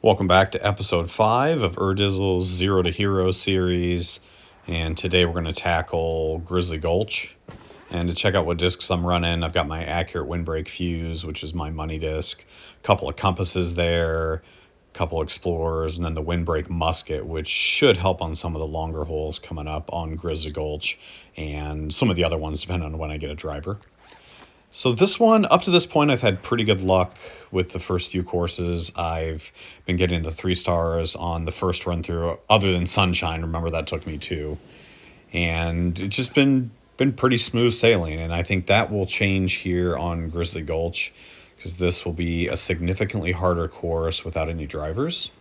Welcome back to episode 5 of Urdizzle's Zero to Hero series. And today we're going to tackle Grizzly Gulch. And to check out what discs I'm running, I've got my accurate windbreak fuse, which is my money disc, a couple of compasses there, a couple explorers, and then the windbreak musket, which should help on some of the longer holes coming up on Grizzly Gulch and some of the other ones depending on when I get a driver. So this one, up to this point, I've had pretty good luck with the first few courses. I've been getting the 3 stars on the first run through, other than Sunshine. Remember, that took me 2. And it's just been pretty smooth sailing. And I think that will change here on Grizzly Gulch, because this will be a significantly harder course without any drivers.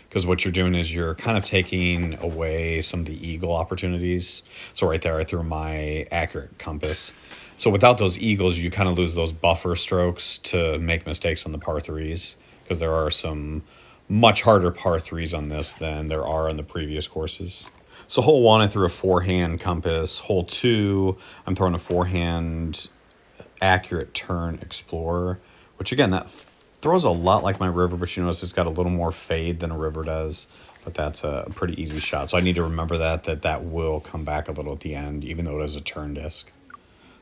Because what you're doing is you're kind of taking away some of the eagle opportunities. So right there, I threw my accurate compass. So without those eagles, you kind of lose those buffer strokes to make mistakes on the par 3s, because there are some much harder par 3s on this than there are on the previous courses. So hole 1, I threw a 4-hand compass. Hole 2, I'm throwing a 4-hand accurate turn explorer, which again, that throws a lot like my river, but you notice it's got a little more fade than a river does. But that's a pretty easy shot. So I need to remember that will come back a little at the end, even though it is a turn disc.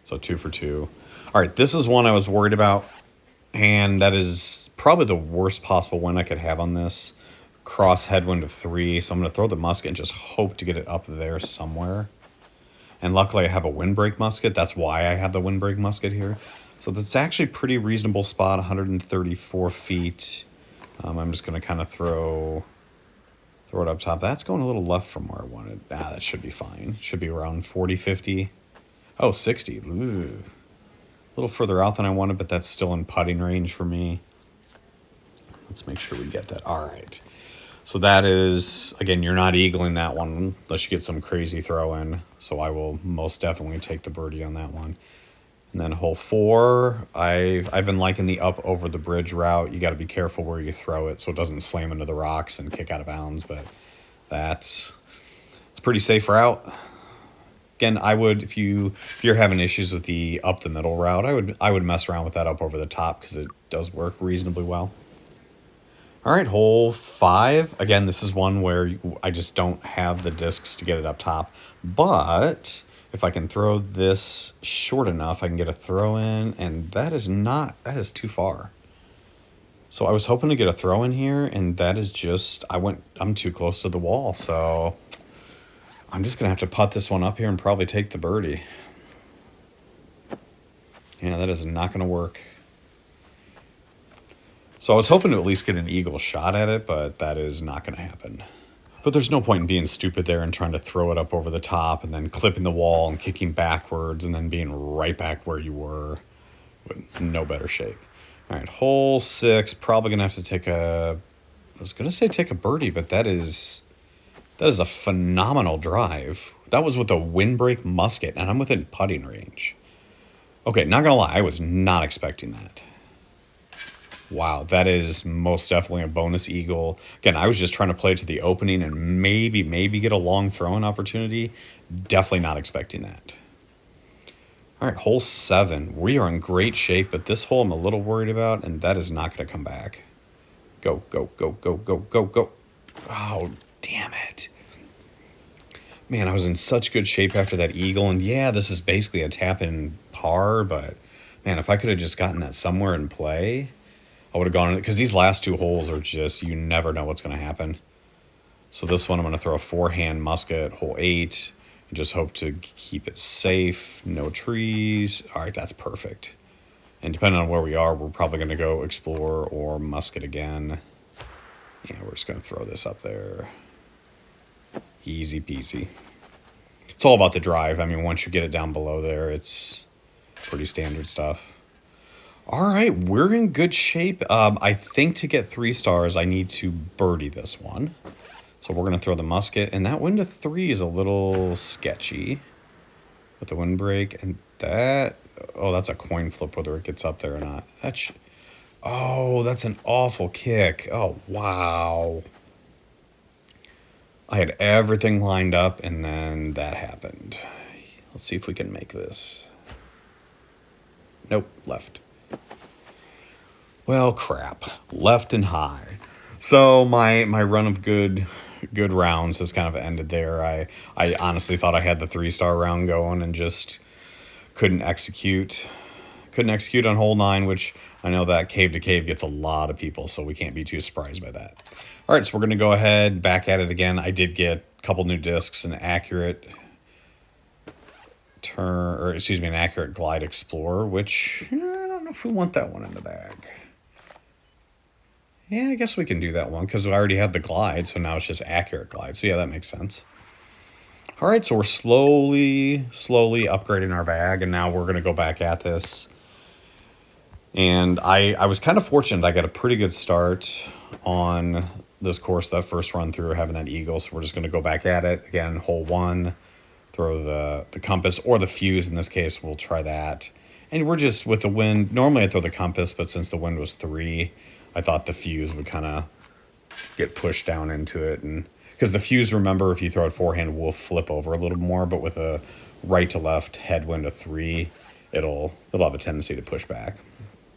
So 2 for 2. All right, this is one I was worried about, and that is probably the worst possible win I could have on this. Cross headwind of 3, so I'm going to throw the musket and just hope to get it up there somewhere. And luckily I have a windbreak musket. That's why I have the windbreak musket here. So that's actually a pretty reasonable spot, 134 feet. I'm just going to kind of throw it up top. That's going a little left from where I wanted. That should be fine. Should be around 40, 50. Oh, 60. Ooh. A little further out than I wanted, but that's still in putting range for me. Let's make sure we get that. All right. So that is, again, you're not eagling that one unless you get some crazy throw in. So I will most definitely take the birdie on that one. And then hole 4, I've been liking the up over the bridge route. You got to be careful where you throw it so it doesn't slam into the rocks and kick out of bounds. But it's a pretty safe route. Again, I would, if you're having issues with the up the middle route, I would mess around with that up over the top, because it does work reasonably well. All right, hole 5. Again, this is one where I just don't have the discs to get it up top. But if I can throw this short enough, I can get a throw in, and that is too far. So I was hoping to get a throw in here, and that is just, I'm too close to the wall, so I'm just going to have to putt this one up here and probably take the birdie. Yeah, that is not going to work. So I was hoping to at least get an eagle shot at it, but that is not going to happen. But there's no point in being stupid there and trying to throw it up over the top and then clipping the wall and kicking backwards and then being right back where you were with no better shape. All right, hole 6, probably going to have to take I was going to say take a birdie, but that is a phenomenal drive. That was with a windbreak musket, and I'm within putting range. Okay, not going to lie, I was not expecting that. Wow, that is most definitely a bonus eagle. Again, I was just trying to play to the opening and maybe get a long throwing opportunity. Definitely not expecting that. All right, hole 7. We are in great shape, but this hole I'm a little worried about, and that is not going to come back. Go, go, go, go, go, go, go. Oh, damn it. Man, I was in such good shape after that eagle, and yeah, this is basically a tap-in par, but man, if I could have just gotten that somewhere in play, I would have gone in it, because these last 2 holes are just, you never know what's going to happen. So this one I'm going to throw a 4-hand musket, hole 8, and just hope to keep it safe, no trees. All right, that's perfect. And depending on where we are, we're probably going to go explore or musket again. Yeah, we're just going to throw this up there. Easy peasy. It's all about the drive. I mean, once you get it down below there, it's pretty standard stuff. All right, we're in good shape. I think to get 3 stars, I need to birdie this one. So we're going to throw the musket, and that wind of 3 is a little sketchy with the windbreak. And that's a coin flip whether it gets up there or not. That's an awful kick. Oh, wow. I had everything lined up, and then that happened. Let's see if we can make this. Nope, left. Well, crap. Left and high. So my run of good rounds has kind of ended there. I honestly thought I had the 3-star round going and just couldn't execute. Couldn't execute on hole 9, which I know that cave to cave gets a lot of people, so we can't be too surprised by that. All right, so we're going to go ahead, back at it again. I did get a couple new discs, an accurate an accurate Glide Explorer, which I don't know if we want that one in the bag. Yeah, I guess we can do that one because I already had the Glide, so now it's just accurate Glide. So yeah, that makes sense. All right, so we're slowly upgrading our bag, and now we're going to go back at this. And I was kind of fortunate. I got a pretty good start on this course, that first run through, having that eagle. So we're just going to go back at it. Again, hole 1, throw the compass, or the fuse in this case. We'll try that. And we're just, with the wind, normally I throw the compass, but since the wind was 3, I thought the fuse would kind of get pushed down into it. And because the fuse, remember, if you throw it forehand, will flip over a little more, but with a right to left headwind of 3, it'll have a tendency to push back.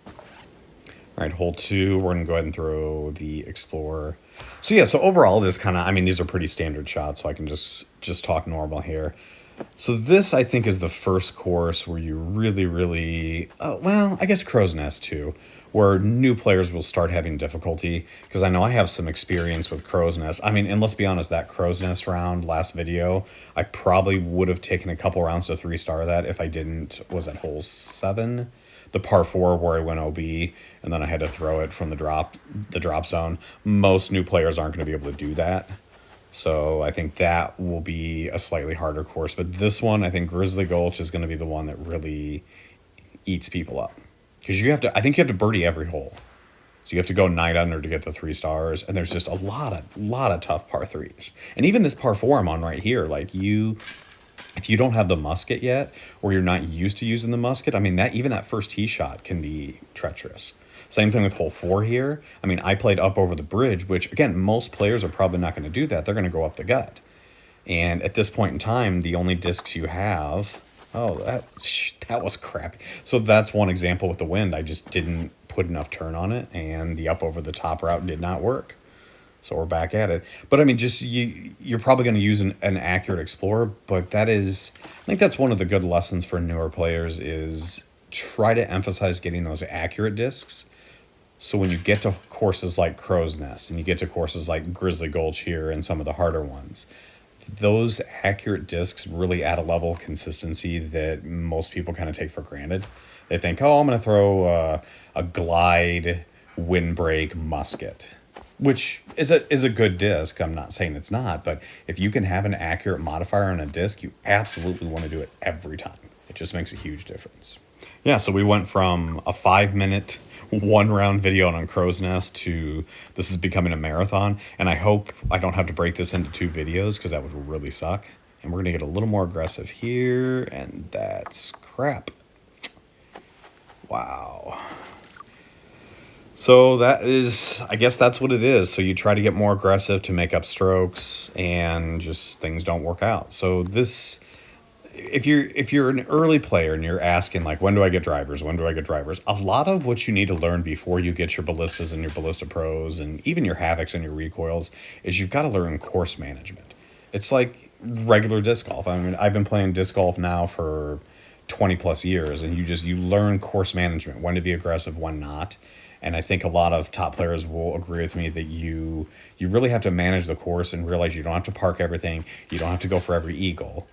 All right, hole 2, we're going to go ahead and throw the Explorer. So yeah, so overall, this kind of, I mean, these are pretty standard shots, so I can just talk normal here. So this, I think, is the first course where you really, well, I guess Crow's Nest too, where new players will start having difficulty, because I know I have some experience with Crow's Nest. I mean, and let's be honest, that Crow's Nest round last video, I probably would have taken a couple rounds to 3-star that if I didn't, was at hole 7? The par 4 where I went OB, and then I had to throw it from the drop zone. Most new players aren't going to be able to do that. So I think that will be a slightly harder course. But this one, I think Grizzly Gulch is going to be the one that really eats people up. Because I think you have to birdie every hole. So you have to go 9 under to get the 3 stars. And there's just a lot of tough par 3s. And even this par 4 I'm on right here, like if you don't have the musket yet, or you're not used to using the musket, I mean, even that first tee shot can be treacherous. Same thing with hole 4 here. I mean, I played up over the bridge, which, again, most players are probably not going to do that. They're going to go up the gut. And at this point in time, the only discs you have... Oh, that was crappy. So that's one example with the wind. I just didn't put enough turn on it, and the up over the top route did not work. So we're back at it. But I mean, just you're probably going to use an accurate Explorer, but I think that's one of the good lessons for newer players is try to emphasize getting those accurate discs. So when you get to courses like Crow's Nest and you get to courses like Grizzly Gulch here and some of the harder ones, those accurate discs really add a level of consistency that most people kind of take for granted. They think, oh, I'm going to throw a Glide windbreak musket, which is a good disc. I'm not saying it's not, but if you can have an accurate modifier on a disc, you absolutely want to do it every time. It just makes a huge difference. Yeah, so we went from a 5-minute, 1-round video on Crow's Nest to this is becoming a marathon, and I hope I don't have to break this into 2 videos because that would really suck. And we're going to get a little more aggressive here, and that's crap. Wow. So that is, I guess that's what it is. So you try to get more aggressive to make up strokes, and just things don't work out. So this, if you're an early player and you're asking like, when do I get drivers? When do I get drivers? A lot of what you need to learn before you get your ballistas and your ballista pros and even your havocs and your recoils is you've got to learn course management. It's like regular disc golf. I mean, I've been playing disc golf now for 20 plus years, and you learn course management, when to be aggressive, when not. And I think a lot of top players will agree with me that you really have to manage the course and realize you don't have to park everything. You don't have to go for every eagle,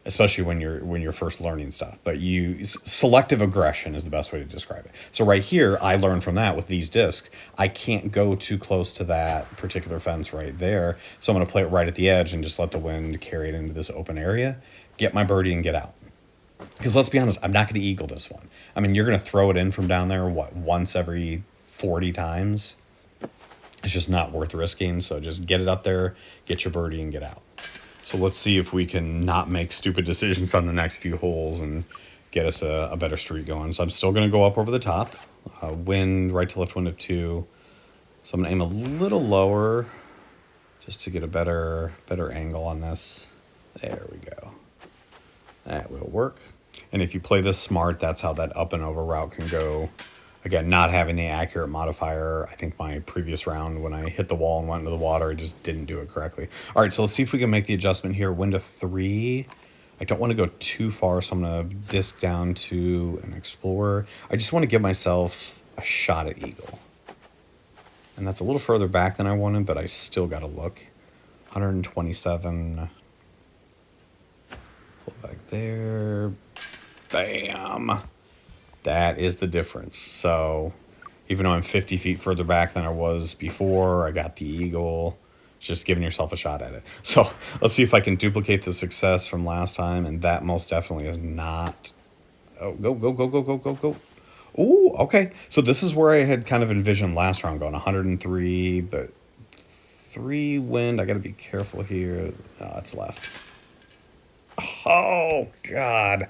especially when you're first learning stuff. But selective aggression is the best way to describe it. So right here, I learned from that with these discs. I can't go too close to that particular fence right there. So I'm going to play it right at the edge and just let the wind carry it into this open area, get my birdie, and get out. Because let's be honest, I'm not going to eagle this one. I mean, you're going to throw it in from down there, once every 40 times? It's just not worth risking. So just get it up there, get your birdie, and get out. So let's see if we can not make stupid decisions on the next few holes and get us a better streak going. So I'm still going to go up over the top. Wind, right to left wind of 2. So I'm going to aim a little lower just to get a better angle on this. There we go. That will work. And if you play this smart, that's how that up and over route can go Again, not having the accurate modifier. I think my previous round when I hit the wall and went into the water, I just didn't do it correctly. All right, so let's see if we can make the adjustment here. Wind to 3. I don't want to go too far, so I'm going to disc down to an Explorer. I just want to give myself a shot at Eagle. And that's a little further back than I wanted, but I still got to look. 127. Pull back there. Bam. That is the difference. So even though I'm 50 feet further back than I was before, I got the Eagle. Just giving yourself a shot at it. So let's see if I can duplicate the success from last time, and that most definitely is not. Oh, go, go, go, go, go, go, go. Ooh, okay. So this is where I had kind of envisioned last round going 103, but 3 wind. I got to be careful here. Oh, it's left. Oh, God.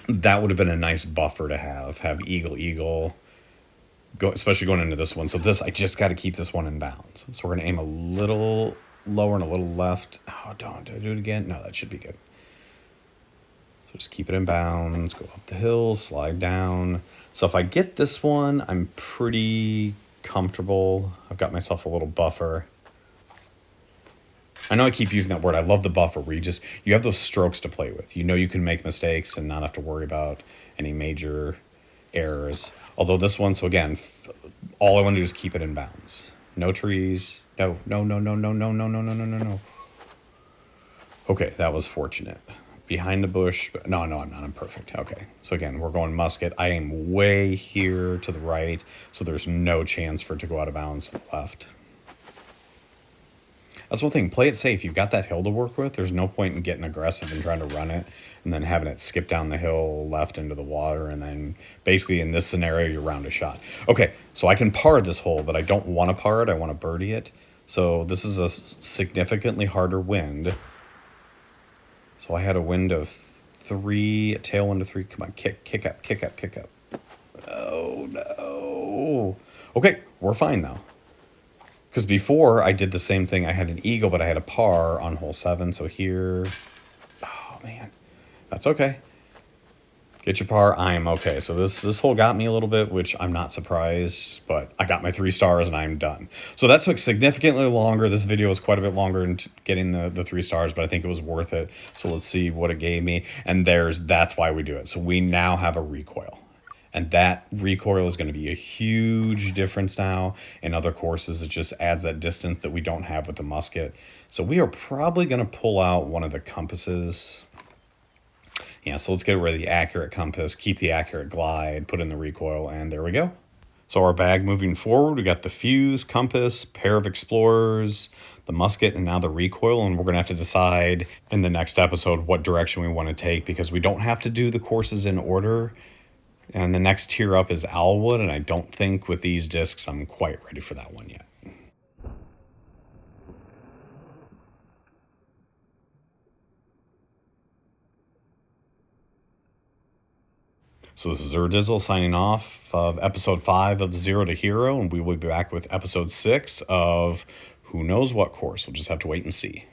That would have been a nice buffer to have Eagle, Eagle. Go, especially going into this one. So this, I just got to keep this one in bounds. So we're going to aim a little lower and a little left. Oh, did I do it again? No, that should be good. So just keep it in bounds, go up the hill, slide down. So if I get this one, I'm pretty comfortable. I've got myself a little buffer. I know I keep using that word. I love the buffer where you have those strokes to play with. You know you can make mistakes and not have to worry about any major errors. Although this one, so again, all I want to do is keep it in bounds. No trees. No, no, no, no, no, no, no, no, no, no, no, no. Okay, that was fortunate. Behind the bush. No, I'm not. I'm perfect. Okay. So again, we're going musket. I am way here to the right, so there's no chance for it to go out of bounds to the left. That's the thing. Play it safe. You've got that hill to work with. There's no point in getting aggressive and trying to run it and then having it skip down the hill left into the water. And then basically in this scenario, you're round a shot. Okay, so I can par this hole, but I don't want to par it. I want to birdie it. So this is a significantly harder wind. So I had a wind of 3, a tailwind of 3. Come on, kick up, kick up, kick up. Oh, no. Okay, we're fine now. Because before, I did the same thing. I had an eagle, but I had a par on hole 7. So here... Oh, man. That's okay. Get your par. I am okay. So this hole got me a little bit, which I'm not surprised. But I got my 3 stars, and I'm done. So that took significantly longer. This video was quite a bit longer in getting the 3 stars, but I think it was worth it. So let's see what it gave me. And that's why we do it. So we now have a recoil. And that recoil is going to be a huge difference now. In other courses, it just adds that distance that we don't have with the musket. So we are probably going to pull out one of the compasses. Yeah, so let's get rid of the accurate compass, keep the accurate glide, put in the recoil, and there we go. So our bag moving forward, we got the fuse, compass, pair of explorers, the musket, and now the recoil. And we're going to have to decide in the next episode what direction we want to take, because we don't have to do the courses in order. And the next tier up is Owlwood, and I don't think with these discs I'm quite ready for that one yet. So this is Urdizzle signing off of episode 5 of Zero to Hero, and we will be back with episode 6 of who knows what course. We'll just have to wait and see.